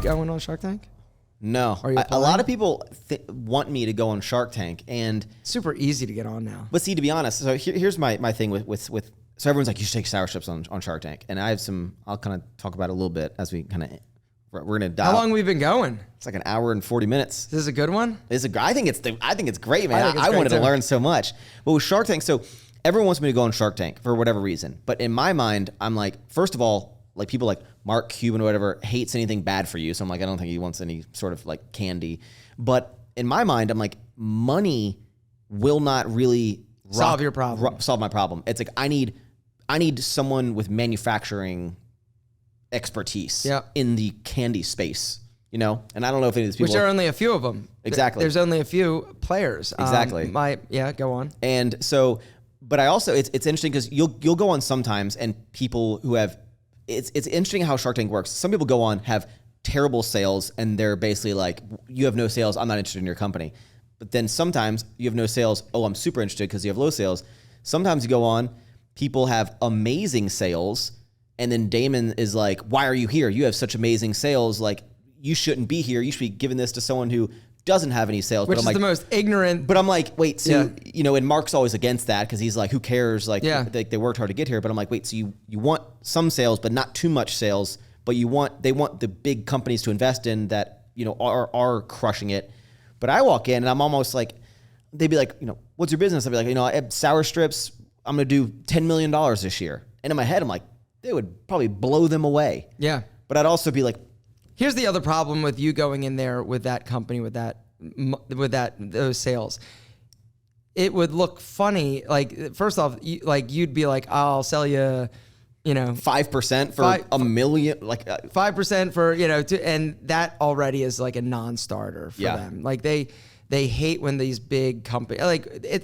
going on Shark Tank? No. A lot of people want me to go on Shark Tank, and super easy to get on now. But see, to be honest, so here's my thing with so everyone's like, you should take Sour Strips on Shark Tank, and I have some. I'll kind of talk about it a little bit as we kind of. We're gonna dial. How long have we been going? It's like an hour and 40 minutes. This is a good one. I think it's great, man. I wanted to learn so much. But with Shark Tank, so everyone wants me to go on Shark Tank for whatever reason. But in my mind, I'm like, first of all, like people like Mark Cuban or whatever hates anything bad for you. So I'm like, I don't think he wants any sort of like candy. But in my mind, I'm like, money will not really solve your problem. Solve my problem. It's like I need someone with manufacturing expertise in the candy space, you know? And I don't know if any of these people... Which are only a few of them. Exactly. There's only a few players. Exactly. Go on. And so, but I also, it's interesting because you'll go on sometimes and people who have... It's interesting how Shark Tank works. Some people go on, have terrible sales, and they're basically like, you have no sales, I'm not interested in your company. But then sometimes you have no sales, oh, I'm super interested because you have low sales. Sometimes you go on, people have amazing sales, and then Damon is like, why are you here? You have such amazing sales. Like, you shouldn't be here. You should be giving this to someone who doesn't have any sales. Which is the most ignorant. But I'm like, wait, so, you know, and Mark's always against that because he's like, who cares? Like, they worked hard to get here. But I'm like, wait, so you want some sales, but not too much sales. But they want the big companies to invest in that, you know, are crushing it. But I walk in and I'm almost like, they'd be like, you know, what's your business? I'd be like, you know, I have Sour Strips. I'm going to do $10 million this year. And in my head, I'm like, they would probably blow them away. Yeah. But I'd also be like, here's the other problem with you going in there with that company, with those sales. It would look funny. Like, first off, you'd be like, I'll sell you, you know, 5% for $1 million, like 5% for, you know, and that already is like a non-starter for them. Like they hate when these big companies,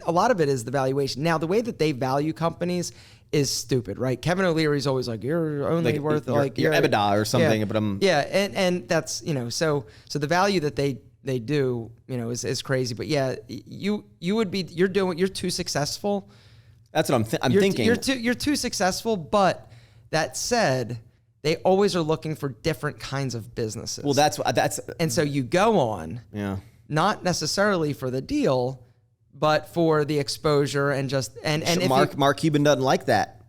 a lot of it is the valuation. Now, the way that they value companies is stupid, right? Kevin O'Leary's always like, you're only worth your EBITDA or something, but I'm and that's, you know, so the value that they do, you know, is crazy. But yeah, you're too successful. That's what I'm thinking. You're too successful, but that said, they always are looking for different kinds of businesses. Well, that's and so you go on, not necessarily for the deal, but for the exposure and just and Mark Cuban doesn't like that.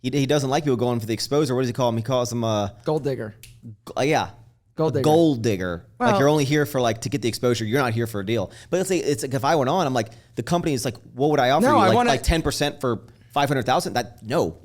He doesn't like people going for the exposure. What does he call him? He calls him gold digger. Gold digger. Well, like you're only here for like to get the exposure. You're not here for a deal. But let's say it's like if I went on, I'm like the company is like, what would I offer you? Like 10% for 500,000? No.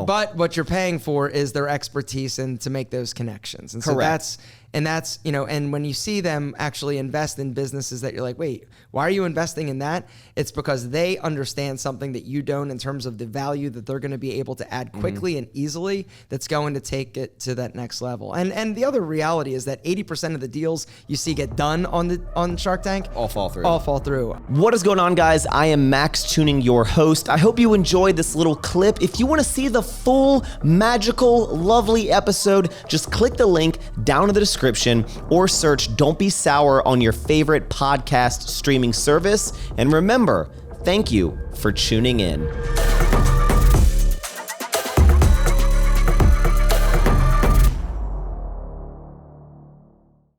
But what you're paying for is their expertise and to make those connections. And correct. So that's, you know, and when you see them actually invest in businesses that you're like, wait, why are you investing in that? It's because they understand something that you don't in terms of the value that they're going to be able to add quickly and easily that's going to take it to that next level. And the other reality is that 80% of the deals you see get done on Shark Tank all fall through. What is going on, guys? I am Max Chewning, your host. I hope you enjoyed this little clip. If you want to see the full magical, lovely episode, just click the link down in the description or search Don't Be Sour on your favorite podcast streaming service. And remember, thank you for tuning in.